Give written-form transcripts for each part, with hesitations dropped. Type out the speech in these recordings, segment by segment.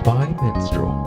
MyMinstrel.com.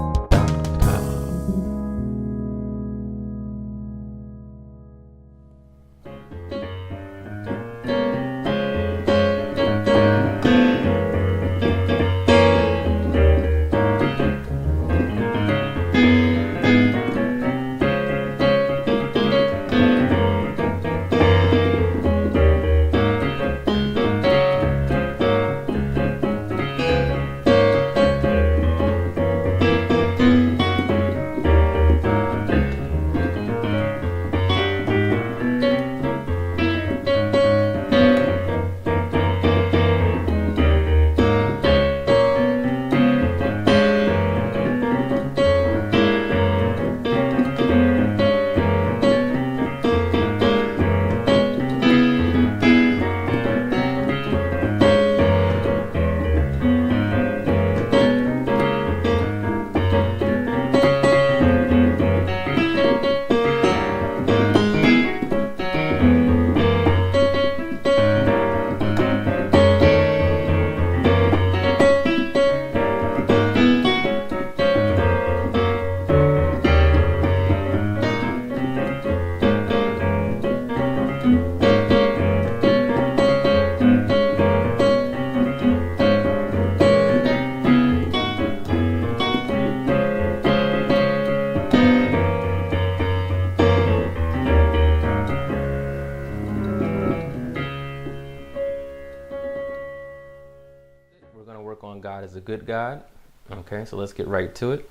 We're going to work on God is a good God. Okay, so let's get right to it.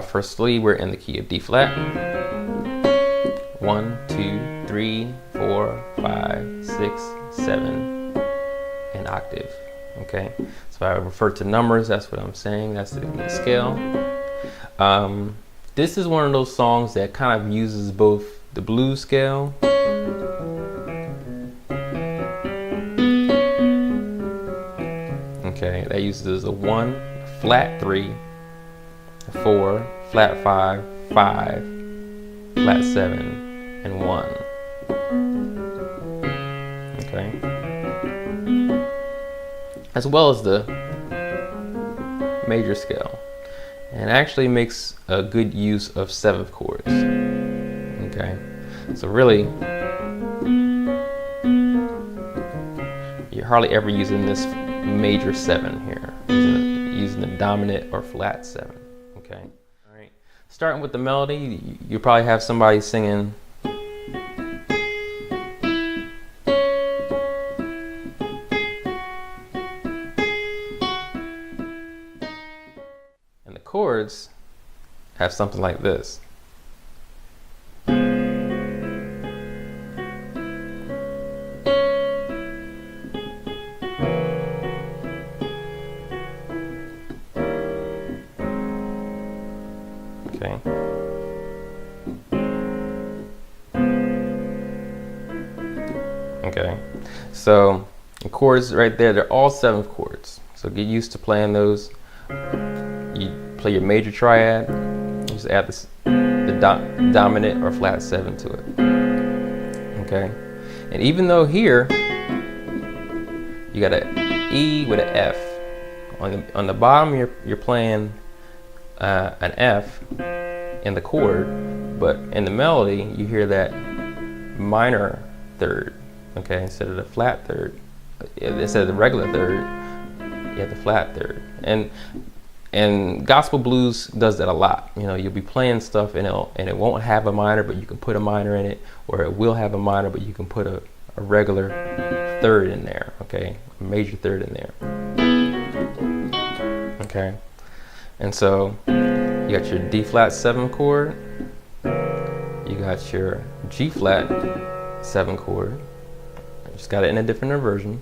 Firstly, we're in the key of D flat. 1, 2, 3, 4, 5, 6, 7, an octave. Okay, so if I refer to numbers, that's what I'm saying. That's the scale. This is one of those songs that kind of uses both the blues scale okay, that uses a 1, a flat 3, a 4, flat 5, 5, flat 7, and 1. Okay. As well as the major scale. And actually makes a good use of 7th chords. Okay. So really, you're hardly ever using this major 7 here, using the dominant or flat 7. Okay. All right. Starting with the melody, you probably have somebody singing. And the chords have something like this. Okay. Okay. So the chords right there, they're all 7th chords. So get used to playing those. You play your major triad. You just add the dominant or flat 7 to it. Okay. And even though here you got an E with an F, on the bottom you're playing an F in the chord, but in the melody you hear that minor third. Okay, instead of the flat third, instead of the regular third, you have the flat third. And gospel blues does that a lot. You know, you'll be playing stuff and it won't have a minor, but you can put a minor in it, or it will have a minor, but you can put a regular third in there. Okay, a major third in there. Okay. And so you got your D flat 7 chord, you got your G flat 7 chord, you just got it in a different inversion,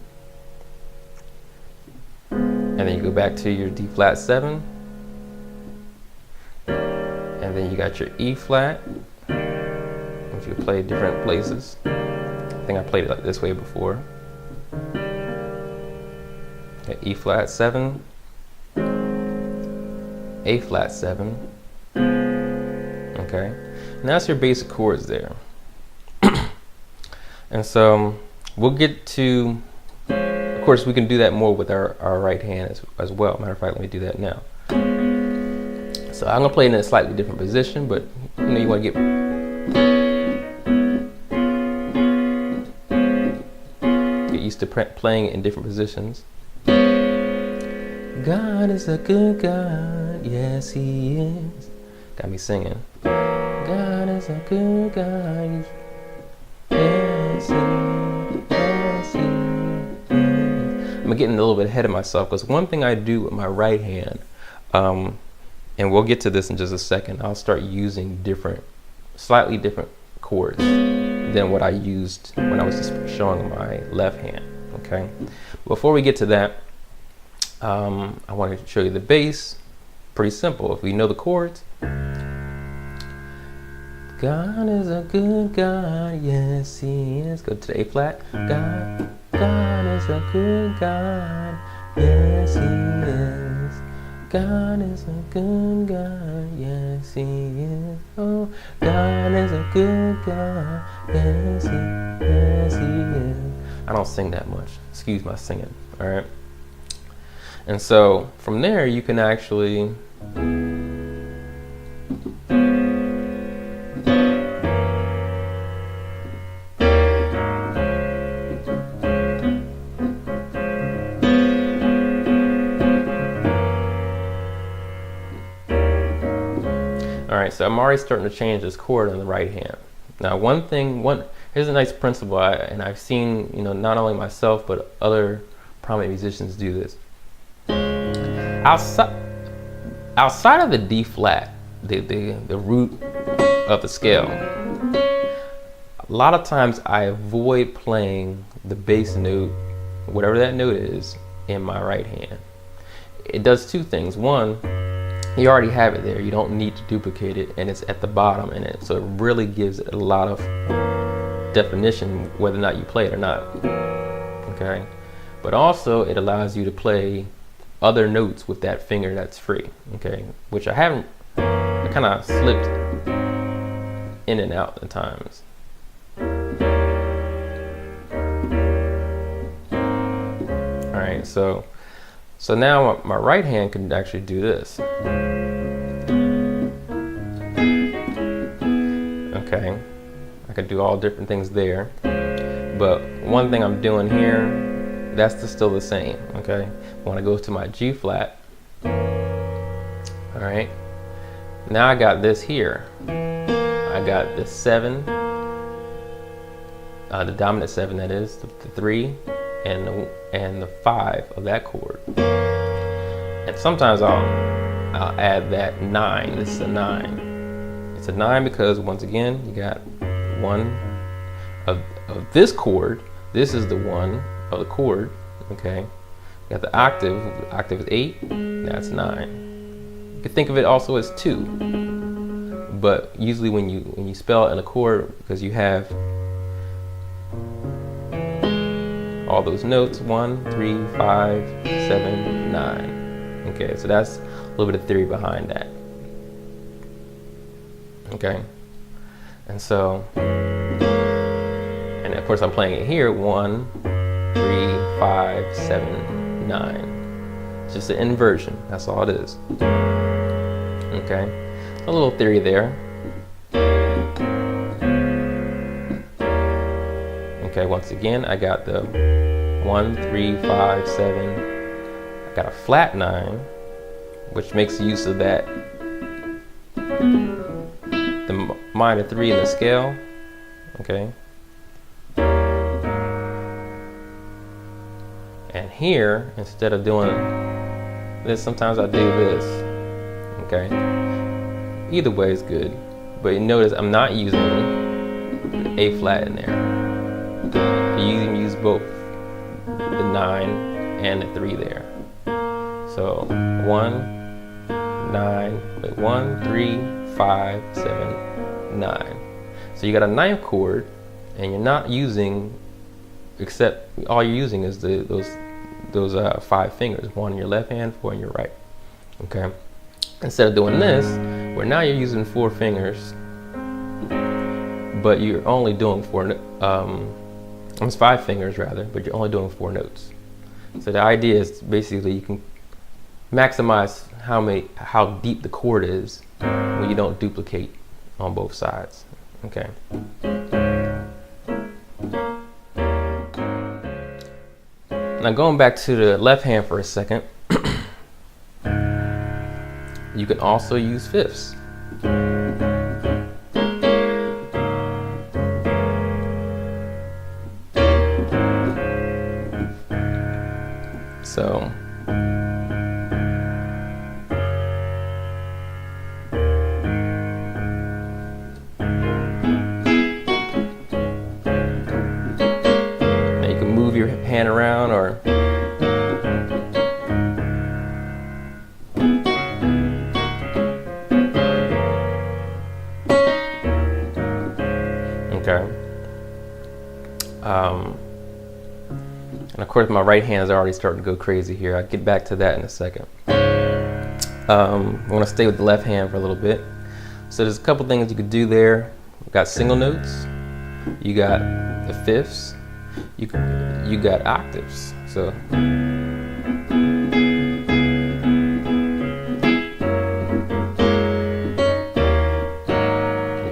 and then you go back to your D flat 7, and then you got your E flat, which you play different places. I think I played it like this way before. Okay, E flat 7, A flat 7. Okay, and that's your basic chords there. And so we'll get to a course, we can do that more with our right hand as well. Matter of fact, let me do that now. So I'm gonna play in a slightly different position, but you know, you want to get used to playing in different positions. God is a good God, yes He is. Got me singing. God is a good God, yes He is, yes He is. I'm getting a little bit ahead of myself, because one thing I do with my right hand, and we'll get to this in just a second, I'll start using slightly different chords than what I used when I was just showing my left hand, okay? Before we get to that, I want to show you the bass. Pretty simple. If we know the chords. God is a good God, yes He is. Go to the A flat. God is a good God, yes He is. God is a good God, yes He is. Oh, God is a good God, yes He is. I don't sing that much. Excuse my singing. All right. And so from there, you can actually so I'm already starting to change this chord on the right hand. Now, here's a nice principle, and I've seen, you know, not only myself but other prominent musicians do this. Outside of the D flat, the root of the scale, a lot of times I avoid playing the bass note, whatever that note is, in my right hand. It does two things. One, you already have it there. You don't need to duplicate it, and it's at the bottom in it. So it really gives it a lot of definition whether or not you play it or not. Okay? But also it allows you to play other notes with that finger that's free. Okay? Which I kind of slipped in and out at times. Alright, so now my right hand can actually do this. Okay, I could do all different things there, but one thing I'm doing here, that's still the same. Okay, when I go to my G flat, all right, now I got this here. I got the 7, the dominant 7, that is the 3, and the 5 of that chord. And sometimes I'll add that 9. This is a 9. It's a 9 because, once again, you got 1 of this chord. This is the 1 of the chord. Okay, you got the octave. The octave is 8. That's 9. You can think of it also as 2. But usually when you spell it in a chord, because you have all those notes, 1, 3, 5, 7, 9. Okay, so that's a little bit of theory behind that. Okay, and so, and of course I'm playing it here, 1, 3, 5, 7, 9. It's just an inversion, that's all it is. Okay, a little theory there. Okay, once again, I got the 1, 3, 5, 7. I got a flat 9, which makes use of that, the minor 3 in the scale. Okay. And here, instead of doing this, sometimes I do this. Okay. Either way is good. But you notice I'm not using the A flat in there. You can use both the 9 and the 3 there. So 1, 3, 5, 7, 9. So you got a 9th chord, and you're not using, except all you're using is those 5 fingers, 1 in your left hand, 4 in your right. Okay. Instead of doing this, where now you're using 4 fingers, but you're only doing 4. It's 5 fingers rather, but you're only doing 4 notes. So the idea is basically you can maximize how deep the chord is when you don't duplicate on both sides. Okay. Now going back to the left hand for a second, you can also use fifths. So now you can move your hand around, or okay. And of course my right hand is already starting to go crazy here. I'll get back to that in a second. I want to stay with the left hand for a little bit. So there's a couple things you could do there. We've got single notes, you got the fifths, you got octaves. So you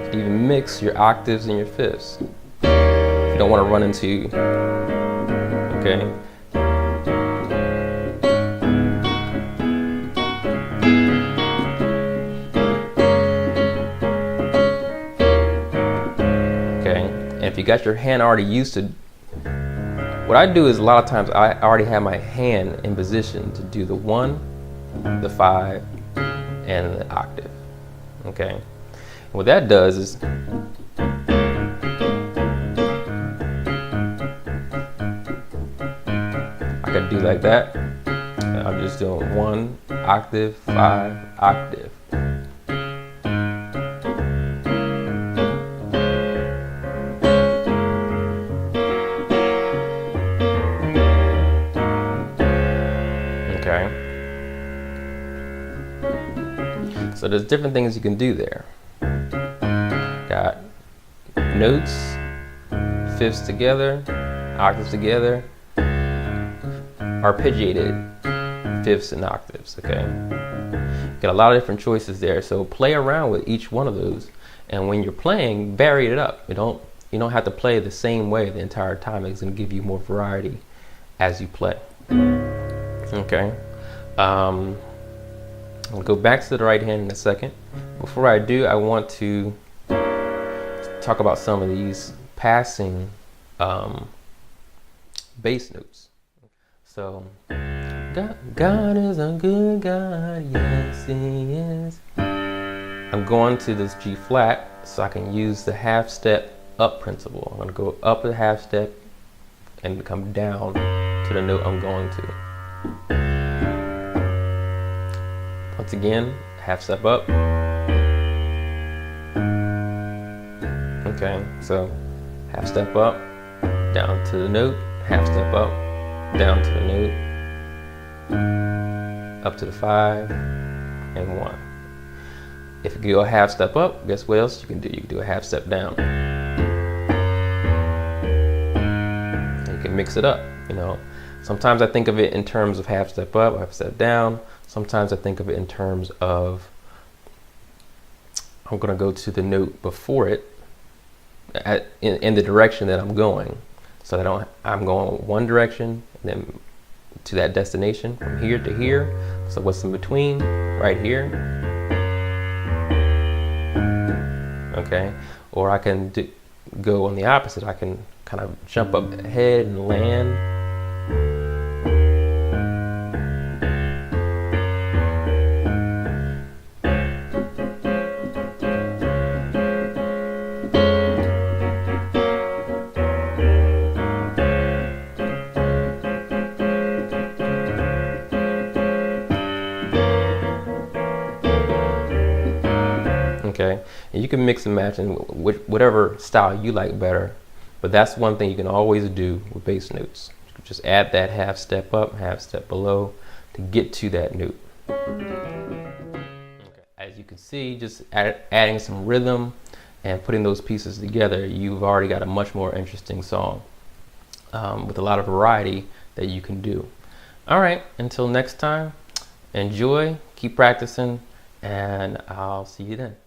can even mix your octaves and your fifths if you don't want to run into. Okay. Okay. And if you got your hand already used to, what I do is a lot of times I already have my hand in position to do the 1, the 5, and the octave. Okay. And what that does is I can do like that. And I'm just doing 1 octave, 5 octave. Okay. So there's different things you can do there. Got notes, fifths together, octaves together, arpeggiated fifths and octaves. Okay, got a lot of different choices there, so play around with each one of those, and when you're playing, vary it up. You don't have to play the same way the entire time. It's going to give you more variety as you play. Okay, I'll go back to the right hand in a second. Before I do, I want to talk about some of these passing bass notes. So, God is a good God, yes He is. I'm going to this G flat, so I can use the half step up principle. I'm going to go up a half step and come down to the note I'm going to. Once again, half step up. Okay, so half step up, down to the note, half step up, down to the note, up to the 5, and 1. If you go a half step up, guess what else you can do? You can do a half step down. You can mix it up, you know. Sometimes I think of it in terms of half step up, half step down. Sometimes I think of it in terms of I'm going to go to the note before it in the direction that I'm going. So that I'm going one direction and then to that destination from here to here. So what's in between? Right here. Okay. Or I can go on the opposite. I can kind of jump up ahead and land. Okay, and you can mix and match in whatever style you like better, but that's one thing you can always do with bass notes. Just add that half step up, half step below to get to that note. Okay. As you can see, just adding some rhythm and putting those pieces together, you've already got a much more interesting song with a lot of variety that you can do. All right, until next time, enjoy, keep practicing, and I'll see you then.